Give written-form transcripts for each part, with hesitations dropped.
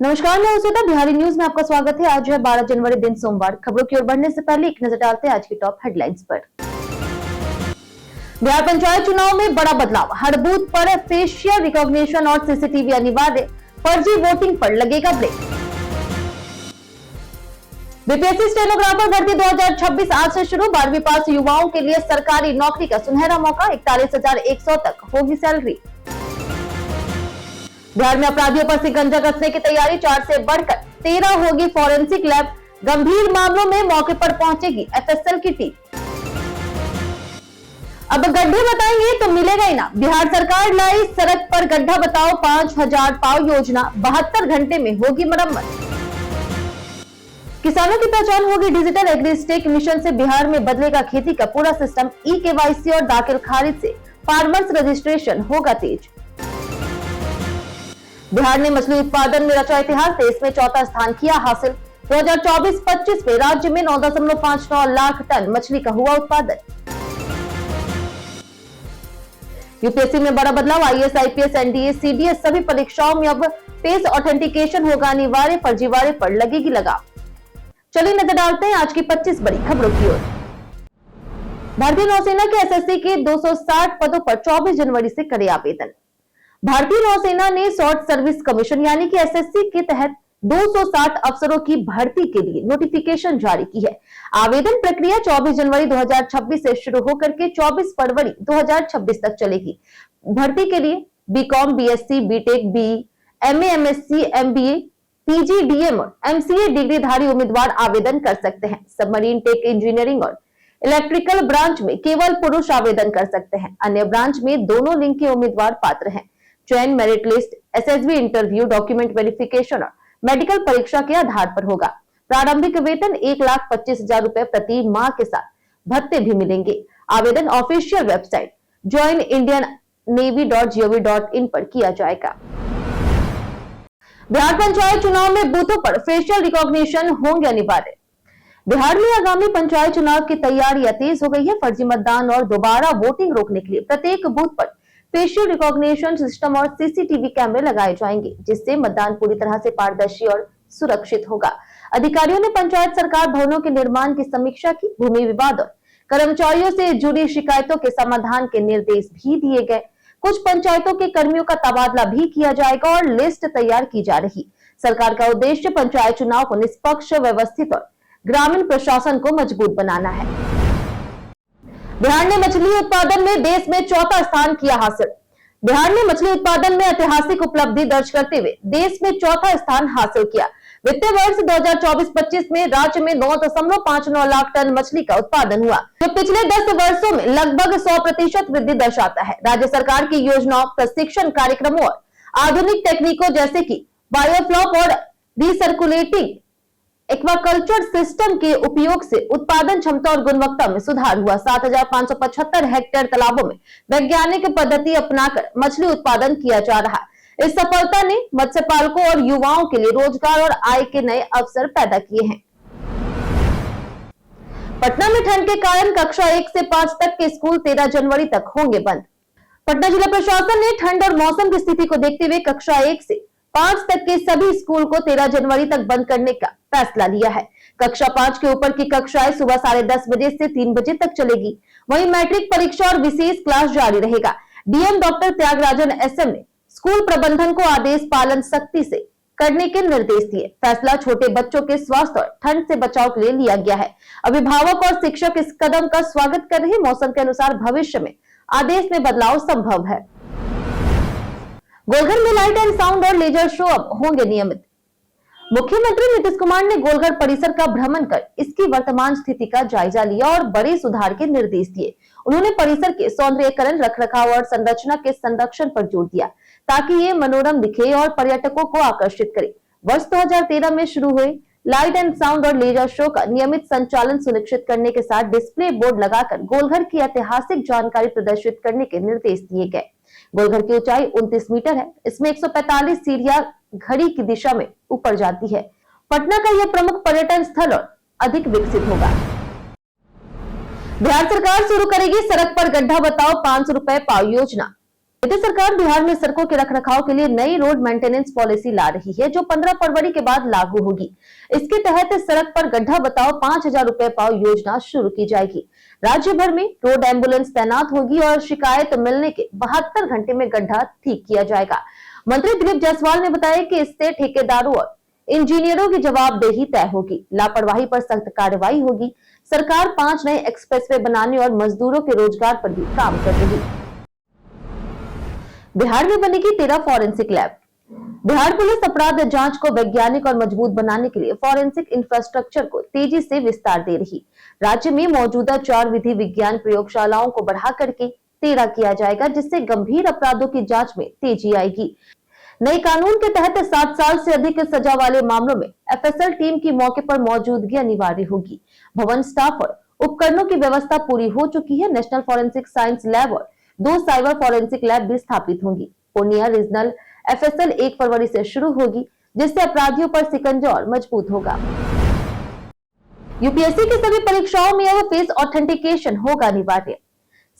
नमस्कार, मैं उषिता। बिहारी न्यूज में आपका स्वागत है। आज है 12 जनवरी, दिन सोमवार। खबरों की ओर बढ़ने से पहले एक नजर डालते हैं आज की टॉप हेडलाइंस पर। बिहार पंचायत चुनाव में बड़ा बदलाव, हर बूथ पर फेशियल रिकॉग्निशन और सीसीटीवी अनिवार्य, फर्जी वोटिंग पर लगेगा ब्रेक। बीपीएससी स्टेनोग्राफर भर्ती 2026 आज से शुरू। 12वीं पास युवाओं के लिए सरकारी नौकरी का सुनहरा मौका, 41,100 तक होगी सैलरी। बिहार में अपराधियों पर शिकंजा कसने की तैयारी, 4 से बढ़कर 13 होगी फॉरेंसिक लैब। गंभीर मामलों में मौके पर पहुंचेगी एफएसएल की टीम। अब गड्ढे बताएंगे तो मिलेगा इनाम, बिहार सरकार लाई सड़क पर गड्ढा बताओ 5000 पाव योजना, 72 घंटे में होगी मरम्मत। किसानों की पहचान होगी डिजिटल, एग्रीस्टेक मिशन से बिहार में बदलेगा खेती का पूरा सिस्टम। ई-केवाईसी और दाखिल खारिज से फार्मर्स रजिस्ट्रेशन होगा तेज। बिहार ने मछली उत्पादन में रचा इतिहास, देश में चौथा स्थान किया हासिल। 2024-25 में राज्य में 9.59 लाख टन मछली का हुआ उत्पादन। यूपीएससी में बड़ा बदलाव, आईएएस, आईपीएस, एनडीए, सीडीएस सभी परीक्षाओं में अब फेस ऑथेंटिकेशन होगा अनिवार्य, फर्जीवाड़े पर लगेगी लगाम। चलिए नजर डालते हैं आज की 25 बड़ी खबरों की ओर। भारतीय नौसेना के एसएससी के 260 पदों पर 24 जनवरी से करे आवेदन। भारतीय नौसेना ने शॉर्ट सर्विस कमीशन यानी कि एसएससी के तहत 260 अफसरों की भर्ती के लिए नोटिफिकेशन जारी की है। आवेदन प्रक्रिया 24 जनवरी 2026 से शुरू होकर के 24 फरवरी 2026 तक चलेगी। भर्ती के लिए BCom, BSc, BTech, BE, MA, MSc, MBA, PG, DM और एमसीए डिग्रीधारी उम्मीदवार आवेदन कर सकते हैं। सबमरीन, टेक, इंजीनियरिंग और इलेक्ट्रिकल ब्रांच में केवल पुरुष आवेदन कर सकते हैं। अन्य ब्रांच में दोनों लिंग के उम्मीदवार पात्र हैं। चयन merit list, SSB interview, document verification और मेडिकल परीक्षा के आधार पर होगा। प्रारंभिक वेतन 1,25,000 रुपए प्रति माह के साथ भत्ते भी मिलेंगे। आवेदन ऑफिशियल वेबसाइट joinindiannavy.gov.in पर किया जाएगा। बिहार पंचायत चुनाव में बूथों पर फेशियल रिकॉग्निशन होंगे अनिवार्य। बिहार में आगामी पंचायत चुनाव की तैयारियां तेज हो गई है। फर्जी मतदान और दोबारा वोटिंग रोकने के लिए प्रत्येक बूथ पर फेशियल रिकॉग्निशन सिस्टम और सीसीटीवी कैमरे लगाए जाएंगे, जिससे मतदान पूरी तरह से पारदर्शी और सुरक्षित होगा। अधिकारियों ने पंचायत सरकार भवनों के निर्माण की समीक्षा की। भूमि विवाद और कर्मचारियों से जुड़ी शिकायतों के समाधान के निर्देश भी दिए गए। कुछ पंचायतों के कर्मियों का तबादला भी किया जाएगा और लिस्ट तैयार की जा रही। सरकार का उद्देश्य पंचायत चुनाव को निष्पक्ष, व्यवस्थित और ग्रामीण प्रशासन को मजबूत बनाना है। बिहार ने मछली उत्पादन में देश में चौथा स्थान किया हासिल। बिहार ने मछली उत्पादन में ऐतिहासिक उपलब्धि दर्ज करते हुए देश में चौथा स्थान हासिल किया। वित्तीय वर्ष 2024-25 में राज्य में 9.59 लाख टन मछली का उत्पादन हुआ, जो पिछले 10 वर्षों में लगभग 100% वृद्धि दर्शाता है। राज्य सरकार की योजनाओं, प्रशिक्षण कार्यक्रमों और आधुनिक तकनीकों जैसे कि बायोफ्लॉक और रिसर्कुलेटिंग एक्वाकल्चर सिस्टम के उपयोग से उत्पादन क्षमता और गुणवत्ता में सुधार हुआ। 7,575 हेक्टेयर तालाबों में वैज्ञानिक पद्धति अपनाकर मछली उत्पादन किया जा रहा है। इस सफलता ने मत्स्य पालकों और युवाओं के लिए रोजगार और आय के नए अवसर पैदा किए हैं। पटना में ठंड के कारण कक्षा 1 से 5 तक के स्कूल 13 जनवरी तक होंगे बंद। पटना जिला प्रशासन ने ठंड और मौसम की स्थिति को देखते हुए कक्षा 1 से 5 तक के सभी स्कूल को 13 जनवरी तक बंद करने का फैसला लिया है। कक्षा 5 के ऊपर की कक्षाएं सुबह 10:30 बजे से 3 बजे तक चलेगी। वहीं मैट्रिक परीक्षा और विशेष क्लास जारी रहेगा। डीएम डॉक्टर त्यागराजन एसएम ने स्कूल प्रबंधन को आदेश पालन सख्ती से करने के निर्देश दिए। फैसला छोटे बच्चों के स्वास्थ्य और ठंड से बचाव के लिए लिया गया है। अभिभावक और शिक्षक इस कदम का स्वागत कर रहे। मौसम के अनुसार भविष्य में आदेश में बदलाव संभव है। गोलघर में लाइट एंड साउंड और लेजर शो अब होंगे नियमित। मुख्यमंत्री नीतीश कुमार ने गोलघर परिसर का भ्रमण कर इसकी वर्तमान स्थिति का जायजा लिया और बड़े सुधार के निर्देश दिए। उन्होंने परिसर के सौंदर्यीकरण, रखरखाव और संरचना के संरक्षण पर जोर दिया, ताकि ये मनोरम दिखे और पर्यटकों को आकर्षित करे। वर्ष 2013 में शुरू हुए लाइट एंड साउंड और लेजर शो का नियमित संचालन सुनिश्चित करने के साथ डिस्प्ले बोर्ड लगाकर गोलघर की ऐतिहासिक जानकारी प्रदर्शित करने के निर्देश दिए गए। गोलघर की ऊंचाई 29 मीटर है। इसमें 145 सीढ़ियां घड़ी की दिशा में ऊपर जाती है। पटना का यह प्रमुख पर्यटन स्थल और अधिक विकसित होगा। बिहार सरकार शुरू करेगी सड़क पर गड्ढा बताओ 500 रुपए पाव योजना। राज्य सरकार बिहार में सड़कों के रखरखाव के लिए नई रोड मेंटेनेंस पॉलिसी ला रही है, जो 15 फरवरी के बाद लागू होगी। इसके तहत सड़क पर गड्ढा बताओ 5,000 रुपए पाओ योजना शुरू की जाएगी। राज्य भर में रोड एम्बुलेंस तैनात होगी और शिकायत मिलने के 72 घंटे में गड्ढा ठीक किया जाएगा। मंत्री दिलीप जायसवाल ने बताया कि इससे ठेकेदारों और इंजीनियरों की जवाबदेही तय होगी, लापरवाही पर सख्त कार्रवाई होगी। सरकार 5 नए एक्सप्रेसवे बनाने और मजदूरों के रोजगार पर भी काम कर रही है। बिहार में बनेगी 13 फॉरेंसिक लैब। बिहार पुलिस अपराध जांच को वैज्ञानिक और मजबूत बनाने के लिए फॉरेंसिक इंफ्रास्ट्रक्चर को तेजी से विस्तार दे रही। राज्य में मौजूदा 4 विधि विज्ञान प्रयोगशालाओं को बढ़ा करके 13 किया जाएगा, जिससे गंभीर अपराधों की जांच में तेजी आएगी। नए कानून के तहत 7 साल से अधिक सजा वाले मामलों में एफएसएल टीम की मौके पर मौजूदगी अनिवार्य होगी। भवन, स्टाफ और उपकरणों की व्यवस्था पूरी हो चुकी है। नेशनल फॉरेंसिक साइंस लैब और 2 साइबर फॉरेंसिक लैब भी स्थापित होंगी। पूर्णिया रीजनल एफएसएल 1 फरवरी से शुरू होगी, जिससे अपराधियों पर शिकंजा और मजबूत होगा। यूपीएससी की सभी परीक्षाओं में अब फेस ऑथेंटिकेशन होगा अनिवार्य।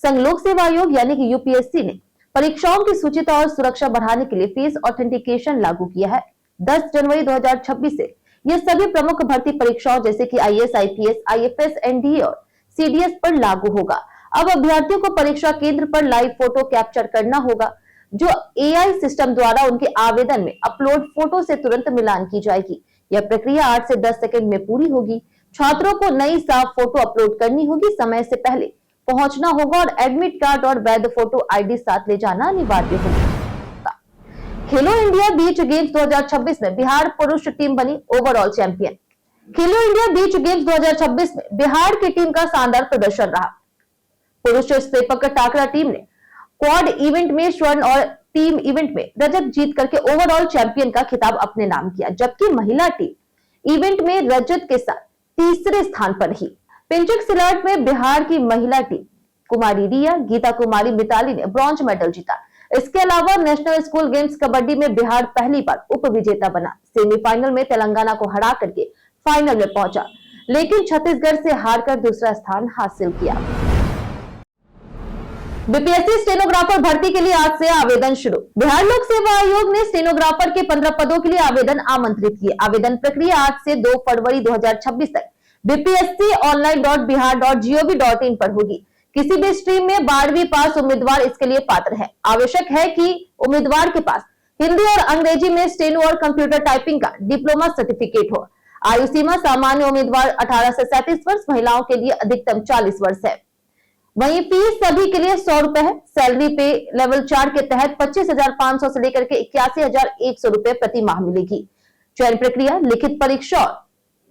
संघ लोक सेवा आयोग यानी कि यूपीएससी ने परीक्षाओं की शुचिता और सुरक्षा बढ़ाने के लिए फेस ऑथेंटिकेशन लागू किया है। 10 जनवरी 2026 से यह सभी प्रमुख भर्ती परीक्षाओं जैसे कि आईएएस, आईपीएस, आईएफएस, एनडीए और सीडीएस पर लागू होगा। अब अभ्यर्थियों को परीक्षा केंद्र पर लाइव फोटो कैप्चर करना होगा, जो एआई सिस्टम द्वारा उनके आवेदन में अपलोड फोटो से तुरंत मिलान की जाएगी। यह प्रक्रिया 8 से 10 सेकंड में पूरी होगी। छात्रों को नई साफ फोटो अपलोड करनी होगी, समय से पहले पहुंचना होगा और एडमिट कार्ड और वैध फोटो आईडी साथ ले जाना अनिवार्य होगा। खेलो इंडिया बीच गेम्स 2026 में बिहार पुरुष टीम बनी ओवरऑल चैंपियन। खेलो इंडिया बीच गेम्स 2026 में बिहार की टीम का शानदार प्रदर्शन रहा। पुरुष सेपक टाकरा टीम ने क्वाड इवेंट में स्वर्ण और टीम इवेंट में रजत जीत करके ओवरऑल चैंपियन का खिताब अपने नाम किया, जबकि महिला टीम इवेंट में रजत के साथ तीसरे स्थान पर रही। पिंचक सिलाट में बिहार की महिला टीम कुमारी रिया, गीता कुमारी मिताली ने ब्रॉन्ज मेडल जीता। इसके अलावा नेशनल स्कूल गेम्स कबड्डी में बिहार पहली बार उप विजेता बना। सेमीफाइनल में तेलंगाना को हरा करके फाइनल में पहुंचा, लेकिन छत्तीसगढ़ से हारकर दूसरा स्थान हासिल किया। बीपीएससी स्टेनोग्राफर भर्ती के लिए आज से आवेदन शुरू। बिहार लोक सेवा आयोग ने स्टेनोग्राफर के 15 पदों के लिए आवेदन आमंत्रित किए। आवेदन प्रक्रिया आज से 2 फरवरी 2026 तक bpsconline.bihar.gov.in पर होगी। किसी भी स्ट्रीम में 12वीं पास उम्मीदवार इसके लिए पात्र है। आवश्यक है कि उम्मीदवार के पास हिंदी और अंग्रेजी में स्टेनो और कंप्यूटर टाइपिंग का डिप्लोमा सर्टिफिकेट हो। आयु सीमा सामान्य उम्मीदवार 18 से 37 वर्ष, महिलाओं के लिए अधिकतम 40 वर्ष है। वहीं फीस सभी के लिए 100 रुपए है। सैलरी पे लेवल 4 के तहत 25,500 से लेकर के 81,100 रुपए प्रति माह मिलेगी। चयन प्रक्रिया लिखित परीक्षा और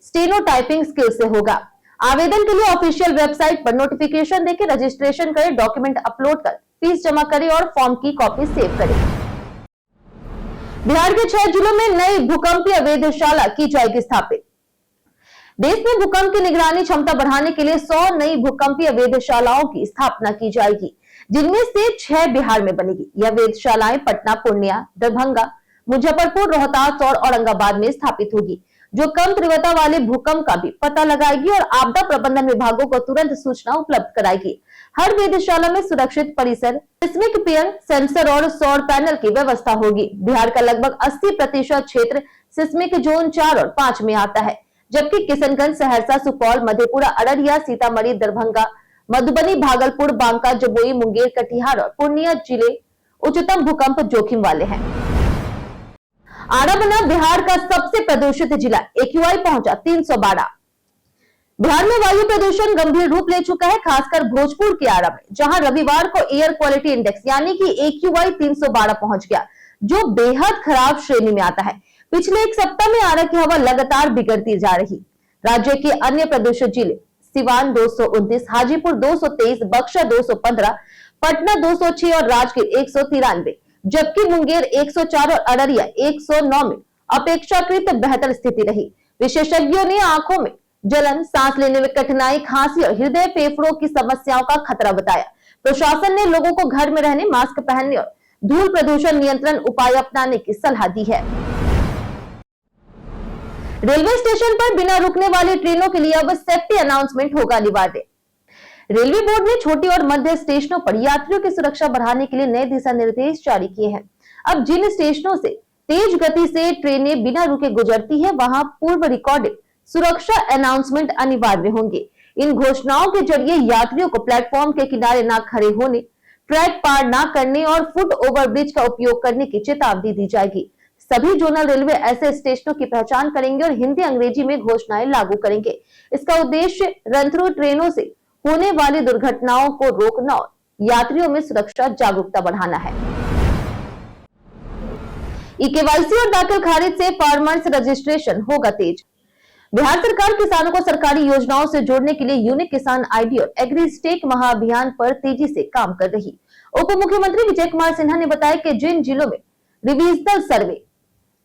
स्टेनो टाइपिंग स्किल से होगा। आवेदन के लिए ऑफिशियल वेबसाइट पर नोटिफिकेशन देकर रजिस्ट्रेशन करें, डॉक्यूमेंट अपलोड कर फीस जमा करें और फॉर्म की कॉपी सेव करें। बिहार के 6 जिलों में नई भूकंपीय वेधशाला की जाएगी स्थापित। देश में भूकंप की निगरानी क्षमता बढ़ाने के लिए 100 नई भूकंपीय वेधशालाओं की स्थापना की जाएगी, जिनमें से 6 बिहार में बनेगी। यह वेधशालाएं पटना, पूर्णिया, दरभंगा, मुजफ्फरपुर, रोहतास और औरंगाबाद में स्थापित होगी, जो कम तीव्रता वाले भूकंप का भी पता लगाएगी और आपदा प्रबंधन विभागों को तुरंत सूचना उपलब्ध कराएगी। हर वेधशाला में सुरक्षित परिसर, सिस्मिक पियर, सेंसर और सौर पैनल की व्यवस्था होगी। बिहार का लगभग 80% क्षेत्र सिस्मिक जोन 4 और 5 में आता है, जबकि किशनगंज, सहरसा, सुपौल, मधेपुरा, अररिया, सीतामढ़ी, दरभंगा, मधुबनी, भागलपुर, बांका, जमुई, मुंगेर, कटिहार और पूर्णिया जिले उच्चतम भूकंप जोखिम वाले हैं। आरा बना बिहार का सबसे प्रदूषित जिला, एक्यूआई पहुंचा 312। बिहार में वायु प्रदूषण गंभीर रूप ले चुका है, खासकर भोजपुर के आरा में, जहां रविवार को एयर क्वालिटी इंडेक्स यानी कि एक्यूआई 312 पहुंच गया, जो बेहद खराब श्रेणी में आता है। पिछले एक सप्ताह में आरा की हवा लगातार बिगड़ती जा रही। राज्य के अन्य प्रदूषित जिले सिवान 229, हाजीपुर 223, बक्सर 215, पटना 206 और राजगीर 193, जबकि मुंगेर 104 और अररिया 109 में अपेक्षाकृत बेहतर स्थिति रही। विशेषज्ञों ने आंखों में जलन, सांस लेने में कठिनाई, खांसी और हृदय फेफड़ों की समस्याओं का खतरा बताया। प्रशासन ने लोगों को घर में रहने, मास्क पहनने और धूल प्रदूषण नियंत्रण उपाय अपनाने की सलाह दी है। रेलवे स्टेशन पर बिना रुकने वाली ट्रेनों के लिए अब सेफ्टी अनाउंसमेंट होगा अनिवार्य। रेलवे बोर्ड ने छोटे और मध्य स्टेशनों पर यात्रियों की सुरक्षा बढ़ाने के लिए नए दिशा निर्देश जारी किए हैं। अब जिन स्टेशनों से तेज गति से ट्रेनें बिना रुके गुजरती है, वहां पूर्व रिकॉर्डेड सुरक्षा अनाउंसमेंट अनिवार्य होंगे। इन घोषणाओं के जरिए यात्रियों को प्लेटफॉर्म के किनारे न खड़े होने, ट्रैक पार न करने और फुट ओवरब्रिज का उपयोग करने की चेतावनी दी जाएगी। सभी जोनल रेलवे ऐसे स्टेशनों की पहचान करेंगे और हिंदी अंग्रेजी में घोषणाएं लागू करेंगे। इसका उद्देश्य रन थ्रू ट्रेनों से होने वाली दुर्घटनाओं को रोकना और यात्रियों में सुरक्षा जागरूकता बढ़ाना है। ई-केवाईसी और दाखिल खारिज से फार्मर्स रजिस्ट्रेशन होगा तेज। बिहार सरकार किसानों को सरकारी योजनाओं से जोड़ने के लिए यूनिक किसान आईडी और एग्री स्टेक महाअभियान पर तेजी से काम कर रही। उप मुख्यमंत्री विजय कुमार सिन्हा ने बताया कि जिन जिलों में रिविजनल सर्वे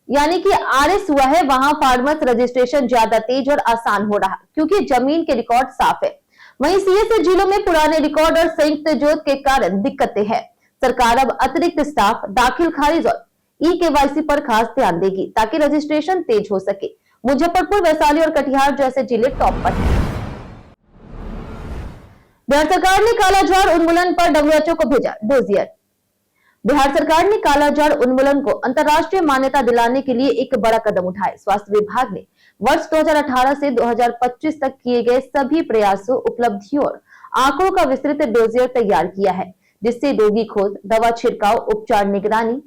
यानी कि आरएस हुआ है, वहां फार्मर्स रजिस्ट्रेशन ज्यादा तेज और आसान हो रहा, क्योंकि जमीन के रिकॉर्ड साफ है। वहीं सीएसए जिलों में पुराने रिकॉर्ड और संयुक्त जोत के कारण दिक्कतें हैं। सरकार अब अतिरिक्त स्टाफ, दाखिल खारिज और ई-केवाईसी पर खास ध्यान देगी ताकि रजिस्ट्रेशन तेज हो सके। मुजफ्फरपुर, वैशाली और कटिहार जैसे जिले टॉप पर हैं। बिहार सरकार ने कालाजार उन्मूलन पर डब्ल्यूएचओ को भेजा डोजियर। बिहार सरकार ने कालाजार उन्मूलन को अंतर्राष्ट्रीय मान्यता दिलाने के लिए एक बड़ा कदम उठाया। स्वास्थ्य विभाग ने वर्ष 2018 से 2025 तक किए गए सभी प्रयासों, उपलब्धियों और आंकड़ों का विस्तृत डोजियर तैयार किया है, जिससे रोगी खोज, दवा छिड़काव, उपचार, निगरानी,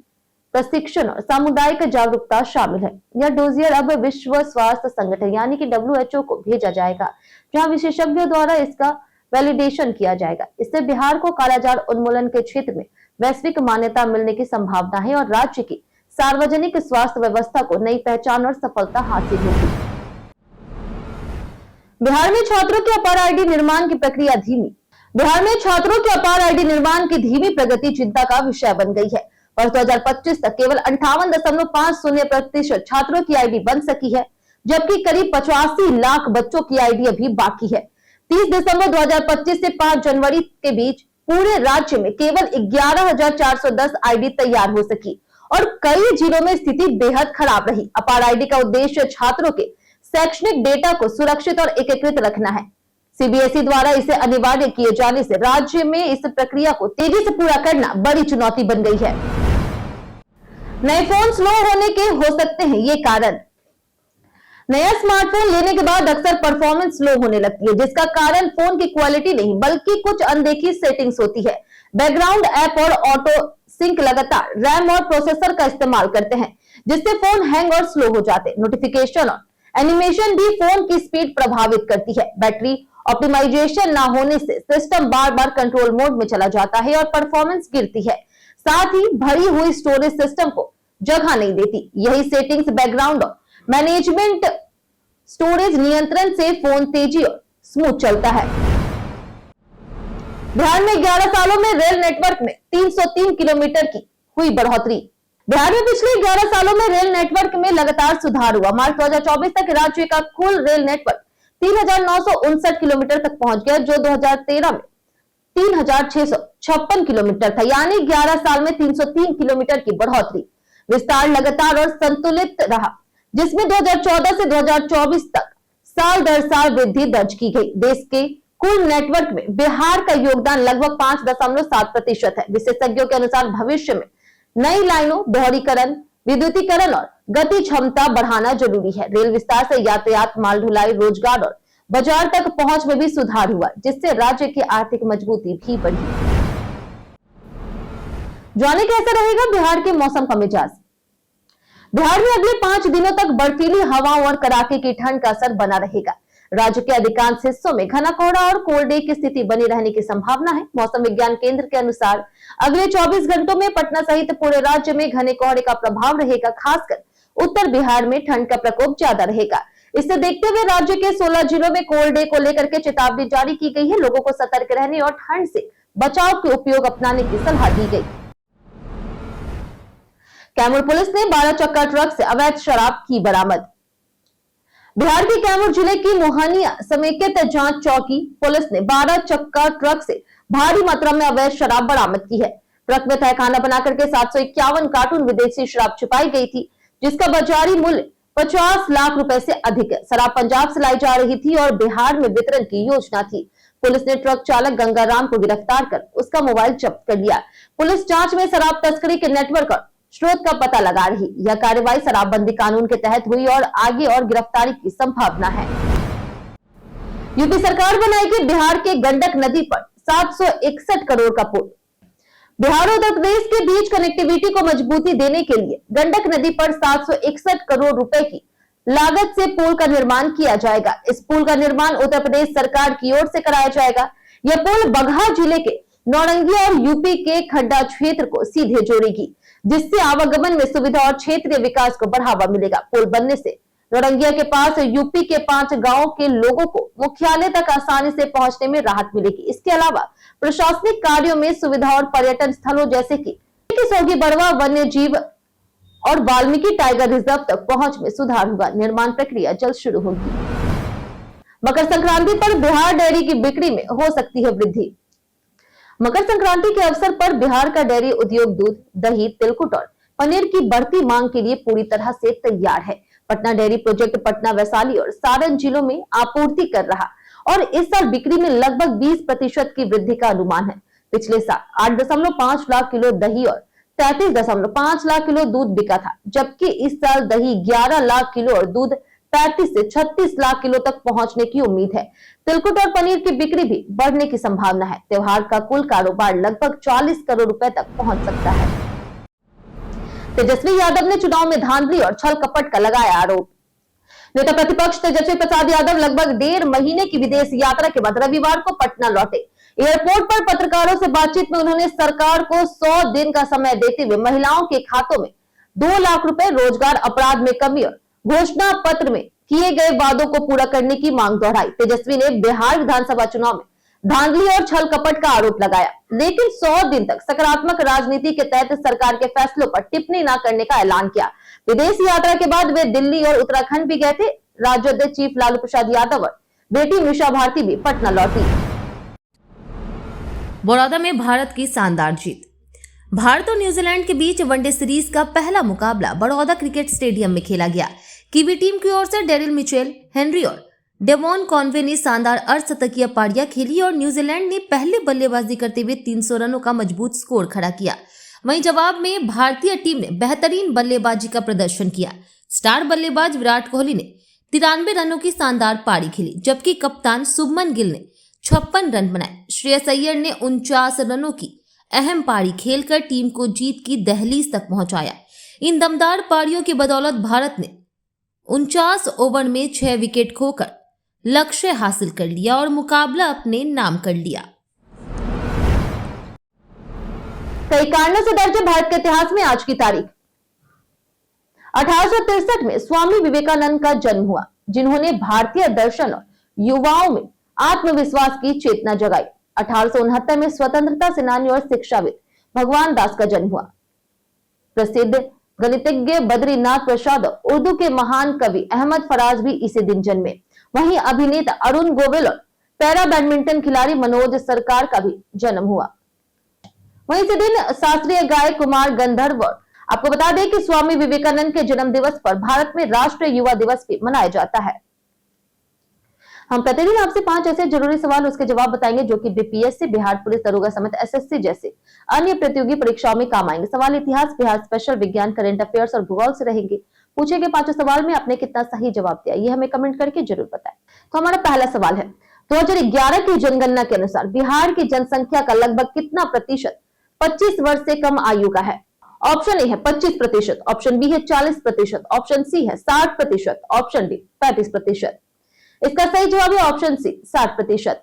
प्रशिक्षण और सामुदायिक जागरूकता शामिल है। यह डोजियर अब विश्व स्वास्थ्य संगठन यानी कि डब्ल्यूएचओ को भेजा जाएगा, जहां विशेषज्ञों द्वारा इसका वैलिडेशन किया जाएगा। इससे बिहार को कालाजार उन्मूलन के क्षेत्र में वैश्विक मान्यता मिलने की संभावना है और राज्य की सार्वजनिक स्वास्थ्य व्यवस्था को नई पहचान और सफलता हासिल होगी। बिहार में छात्रों के अपार आईडी निर्माण की प्रक्रिया धीमी। बिहार में छात्रों के अपार आईडी निर्माण की धीमी प्रगति चिंता का विषय बन गई है। वर्ष 2025 तक केवल 58.50% छात्रों की आईडी बन सकी है, जबकि करीब 85 लाख बच्चों की आईडी अभी बाकी है। 30 दिसंबर 2025 से 5 जनवरी के बीच पूरे राज्य में केवल 11,410 आईडी तैयार हो सकी और कई जिलों में स्थिति बेहद खराब रही। अपार आईडी का उद्देश्य छात्रों के शैक्षणिक डेटा को सुरक्षित और एकीकृत रखना है। सीबीएसई द्वारा इसे अनिवार्य किए जाने से राज्य में इस प्रक्रिया को तेजी से पूरा करना बड़ी चुनौती बन गई है। नए फोन स्लो होने के हो सकते हैं ये कारण। नया स्मार्टफोन लेने के बाद अक्सर परफॉर्मेंस स्लो होने लगती है, जिसका कारण फोन की क्वालिटी नहीं बल्कि कुछ अनदेखी सेटिंग्स होती है। बैकग्राउंड ऐप और ऑटो सिंक लगातार रैम और प्रोसेसर का इस्तेमाल करते हैं, जिससे फोन हैंग और स्लो हो जाते हैं। नोटिफिकेशन और एनिमेशन भी फोन की स्पीड प्रभावित करती है। बैटरी ऑप्टिमाइजेशन ना होने से सिस्टम बार बार कंट्रोल मोड में चला जाता है और परफॉर्मेंस गिरती है। साथ ही भरी हुई स्टोरेज सिस्टम को जगह नहीं देती। यही सेटिंग्स, बैकग्राउंड और मैनेजमेंट स्टोरेज नियंत्रण से फोन तेजी और स्मूथ चलता है। बिहार में 11 सालों में रेल नेटवर्क में 303 किलोमीटर की हुई बढ़ोतरी। बिहार में पिछले 11 सालों में रेल नेटवर्क में लगातार सुधार हुआ। मार्च 2024 तक राज्य का कुल रेल नेटवर्क 3,959 किलोमीटर तक पहुंच गया, जो 2013 में 3,656 किलोमीटर था, यानी 11 साल में 303 किलोमीटर की बढ़ोतरी। विस्तार लगातार और संतुलित रहा, जिसमें 2014 से 2024 तक साल दर साल वृद्धि दर्ज की गई। देश के कुल नेटवर्क में बिहार का योगदान लगभग 5.7% है। विशेषज्ञों के अनुसार भविष्य में नई लाइनों, दोहरीकरण, विद्युतीकरण और गति क्षमता बढ़ाना जरूरी है। रेल विस्तार से यातायात, माल ढुलाई, रोजगार और बाजार तक पहुंच में भी सुधार हुआ, जिससे राज्य की आर्थिक मजबूती भी बढ़ी। जाने कैसा रहेगा बिहार के मौसम का मिजाज। बिहार में अगले 5 दिनों तक बर्फीली हवाओं और कड़ाके की ठंड का असर बना रहेगा। राज्य के अधिकांश हिस्सों में घना कोहरा और कोल्ड डे की स्थिति बनी रहने की संभावना है। मौसम विज्ञान केंद्र के अनुसार अगले 24 घंटों में पटना सहित पूरे राज्य में घने कोहरे का प्रभाव रहेगा। खासकर उत्तर बिहार में ठंड का प्रकोप ज्यादा रहेगा। इसे देखते हुए राज्य के 16 जिलों में कोल्ड डे को लेकर के चेतावनी जारी की गई है। लोगों को सतर्क रहने और ठंड से बचाव के उपयोग अपनाने की सलाह दी गई। कैमूर पुलिस ने 12 चक्का ट्रक से अवैध शराब की बरामद। बिहार के कैमूर जिले की मोहनिया समेकित जांच चौकी पुलिस ने 12 चक्का ट्रक से भारी मात्रा में अवैध शराब बरामद की है। ट्रक में तहखाना बनाकर के 751 कार्टून विदेशी शराब छिपाई गई थी, जिसका बाजारी मूल्य 50 लाख रुपए से अधिक है। शराब पंजाब से लाई जा रही थी और बिहार में वितरण की योजना थी। पुलिस ने ट्रक चालक गंगाराम को गिरफ्तार कर उसका मोबाइल जब्त कर लिया। पुलिस जांच में शराब तस्करी के नेटवर्क और स्रोत का पता लगा रही। यह कार्रवाई शराबबंदी कानून के तहत हुई और आगे और गिरफ्तारी की संभावना है। यूपी सरकार बनाएगी बिहार के गंडक नदी पर 761 करोड़ का पुल। बिहार और उत्तर प्रदेश के बीच कनेक्टिविटी को मजबूती देने के लिए गंडक नदी पर 761 करोड़ रुपए की लागत से पुल का निर्माण किया जाएगा। इस पुल का निर्माण उत्तर प्रदेश सरकार की ओर से कराया जाएगा। यह पुल बगहा जिले के नौरंगिया और यूपी के खड्डा क्षेत्र को सीधे जोड़ेगी, जिससे आवागमन में सुविधा और क्षेत्रीय विकास को बढ़ावा मिलेगा। पुल बनने से नौरंगिया के पास यूपी के 5 गांवों के लोगों को मुख्यालय तक आसानी से पहुंचने में राहत मिलेगी। इसके अलावा प्रशासनिक कार्यों में सुविधा और पर्यटन स्थलों जैसे कि सोगी बड़वा वन्य जीव और वाल्मीकि टाइगर रिजर्व तक पहुंच में सुधार होगा। निर्माण प्रक्रिया जल्द शुरू होगी। मकर संक्रांति पर बिहार डेयरी की बिक्री में हो सकती है वृद्धि। मकर संक्रांति के अवसर पर बिहार का डेयरी उद्योग दूध, दही, तिलकुट और पनीर की बढ़ती मांग के लिए पूरी तरह से तैयार है। पटना डेयरी प्रोजेक्ट पटना, वैशाली और सारण जिलों में आपूर्ति कर रहा और इस साल बिक्री में लगभग 20% की वृद्धि का अनुमान है। पिछले साल 8.5 लाख किलो दही और 33.5 लाख किलो दूध बिका था, जबकि इस साल दही 11 लाख किलो और दूध 35 से 36 लाख किलो तक पहुंचने की उम्मीद है। तिलकुट और पनीर की बिक्री भी बढ़ने की संभावना है। त्योहार का कुल कारोबार लगभग 40 करोड़ रुपए तक पहुंच सकता है। तेजस्वी यादव ने चुनाव में धांधली और छल कपट का लगाया आरोप। नेता प्रतिपक्ष तेजस्वी प्रसाद यादव लगभग 1.5 महीने की विदेश यात्रा के बाद रविवार को पटना लौटे। एयरपोर्ट पर पत्रकारों से बातचीत में उन्होंने सरकार को 100 दिन का समय देते हुए महिलाओं के खातों में 2 लाख रुपए, रोजगार अपराध में कमी और घोषणा पत्र में किए गए वादों को पूरा करने की मांग दोहराई। तेजस्वी ने बिहार विधानसभा चुनाव में धांधली और छल कपट का आरोप लगाया, लेकिन 100 दिन तक सकारात्मक राजनीति के तहत सरकार के फैसलों पर टिप्पणी न करने का ऐलान किया। विदेश यात्रा के बाद वे दिल्ली और उत्तराखंड भी गए थे। राजद चीफ लालू प्रसाद यादव और बेटी मीसा भारती भी पटना लौटी। बड़ौदा में भारत की शानदार जीत। भारत और न्यूजीलैंड के बीच वनडे सीरीज का पहला मुकाबला बड़ौदा क्रिकेट स्टेडियम में खेला गया। कीवी टीम की ओर से डेरिल मिचेल, हेनरी और डेवॉन कॉनवे ने शानदार अर्धशतकीय पारियां खेली और न्यूजीलैंड ने पहले बल्लेबाजी करते हुए 300 रनों का मजबूत स्कोर खड़ा किया। वहीं जवाब में भारतीय टीम ने बेहतरीन बल्लेबाजी का प्रदर्शन किया। स्टार बल्लेबाज विराट कोहली ने 93 रनों की शानदार पारी खेली, जबकि कप्तान शुभमन गिल ने 56 रन बनाए। श्रेयस अय्यर ने 49 रनों की अहम पारी खेलकर टीम को जीत की दहलीज तक पहुंचाया। इन दमदार पारियों की बदौलत भारत ने 49 ओवर में 6 विकेट खोकर लक्ष्य हासिल कर लिया और मुकाबला अपने नाम कर लिया। कई कारणों से दर्ज है भारत के इतिहास में आज की तारीख। 1863 में स्वामी विवेकानंद का जन्म हुआ, जिन्होंने भारतीय दर्शन और युवाओं में आत्मविश्वास की चेतना जगाई। 1869 में स्वतंत्रता सेनानी और शिक्षाविद भगवान दास का जन्म हुआ। प्रसिद्ध गणितज्ञ बद्रीनाथ प्रसाद और उर्दू के महान कवि अहमद फराज भी इसी दिन जन्मे। वहीं अभिनेता अरुण गोविल और पैरा बैडमिंटन खिलाड़ी मनोज सरकार का भी जन्म हुआ। वहीं इसी दिन शास्त्रीय गायक कुमार गंधर्व। आपको बता दें कि स्वामी विवेकानंद के जन्म दिवस पर भारत में राष्ट्रीय युवा दिवस भी मनाया जाता है। हम प्रतिदिन आपसे 5 ऐसे जरूरी सवाल उसके जवाब बताएंगे जो कि बीपीएससी, बिहार पुलिस दरोगा समेत एसएससी जैसे अन्य प्रतियोगी परीक्षाओं में काम आएंगे। सवाल इतिहास, बिहार स्पेशल, विज्ञान, करंट अफेयर्स और भूगोल से रहेंगे। पूछे गए 5 सवाल में आपने कितना सही जवाब दिया, ये हमें कमेंट करके जरूर बताएं। तो हमारा पहला सवाल है, 2011 की जनगणना के अनुसार बिहार की जनसंख्या का लगभग कितना प्रतिशत 25 वर्ष से कम आयु का है? ऑप्शन ए है 25%, ऑप्शन बी है 40%, ऑप्शन सी है 60%, ऑप्शन डी 35%। इसका सही जवाब है ऑप्शन सी 60%।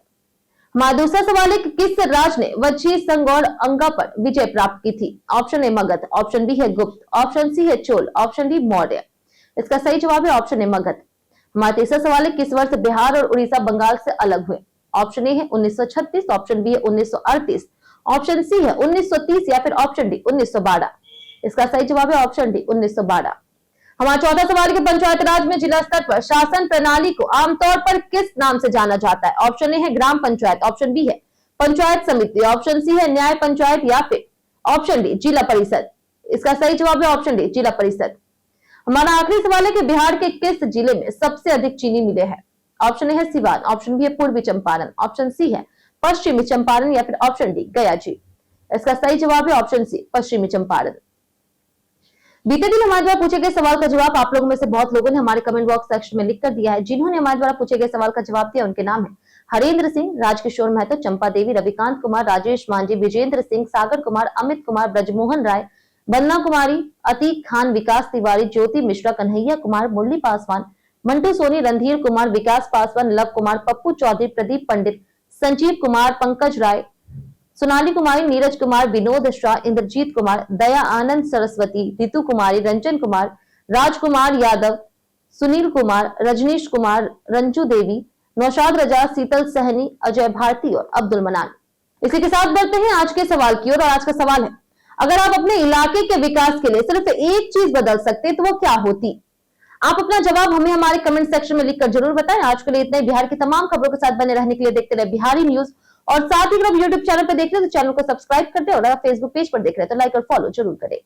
हमारा दूसरा सवाल है कि किस राज ने वज्जी, संग और अंगा पर विजय प्राप्त की थी? Option A Magadha, option B है गुप्त, ऑप्शन सी है चोल, ऑप्शन डी मौर्य। इसका सही जवाब है ऑप्शन ए मगध। हमारा तीसरा सवाल है किस वर्ष बिहार और उड़ीसा बंगाल से अलग हुए? ऑप्शन ए है 1936, ऑप्शन बी है 1938, ऑप्शन सी है 1930 या फिर ऑप्शन डी 1912। इसका सही जवाब है ऑप्शन डी 1912। हमारा चौथा सवाल कि पंचायत राज में जिला स्तर पर शासन प्रणाली को आमतौर पर किस नाम से जाना जाता है? ऑप्शन ए है ग्राम पंचायत, ऑप्शन बी है पंचायत समिति, ऑप्शन सी है न्याय पंचायत या फिर ऑप्शन डी जिला परिषद। इसका सही जवाब है ऑप्शन डी जिला परिषद। हमारा आखिरी सवाल है कि बिहार के किस जिले में सबसे अधिक चीनी मिलें हैं? ऑप्शन ए है सिवान, ऑप्शन बी है पूर्वी चंपारण, ऑप्शन सी है पश्चिमी चंपारण या फिर ऑप्शन डी गया जी। इसका सही जवाब है ऑप्शन सी पश्चिमी चंपारण। बीते दिन हमारे द्वारा पूछे गए सवाल का जवाब आप लोगों में से बहुत लोगों ने हमारे कमेंट बॉक्स सेक्शन में लिख कर दिया है। जिन्होंने हमारे द्वारा पूछे गए सवाल का जवाब दिया उनके नाम है हरेंद्र सिंह, राजकिशोर महतो, चंपा देवी, रविकांत कुमार, राजेश मांझी, विजेंद्र सिंह, सागर कुमार, अमित कुमार, ब्रजमोहन राय, बन्ना कुमारी, अतीक खान, विकास तिवारी, ज्योति मिश्रा, कन्हैया कुमार, मुरली पासवान, मंटू सोनी, रणधीर कुमार, विकास पासवान, लव कुमार, पप्पू चौधरी, प्रदीप पंडित, संजीव कुमार, पंकज राय, सोनाली कुमारी, नीरज कुमार, विनोद शाह, इंद्रजीत कुमार, दया आनंद सरस्वती, रितु कुमारी, रंजन कुमार, राजकुमार यादव, सुनील कुमार, रजनीश कुमार, रंजू देवी, नौशाद रजा, शीतल सहनी, अजय भारती और अब्दुल मनान। इसी के साथ बढ़ते हैं आज के सवाल की ओर। और आज का सवाल है, अगर आप अपने इलाके के विकास के लिए सिर्फ एक चीज बदल सकते तो वो क्या होती? आप अपना जवाब हमें हमारे कमेंट सेक्शन में लिखकर जरूर बताएं। आज के लिए इतना ही। बिहार की तमाम खबरों के साथ बने रहने के लिए देखते रहे बिहारी न्यूज। और साथ ही अगर आप यूट्यूब चैनल पर देख रहे हैं तो चैनल को सब्सक्राइब कर दे और अगर फेसबुक पेज पर देख रहे हैं तो लाइक और फॉलो जरूर करें।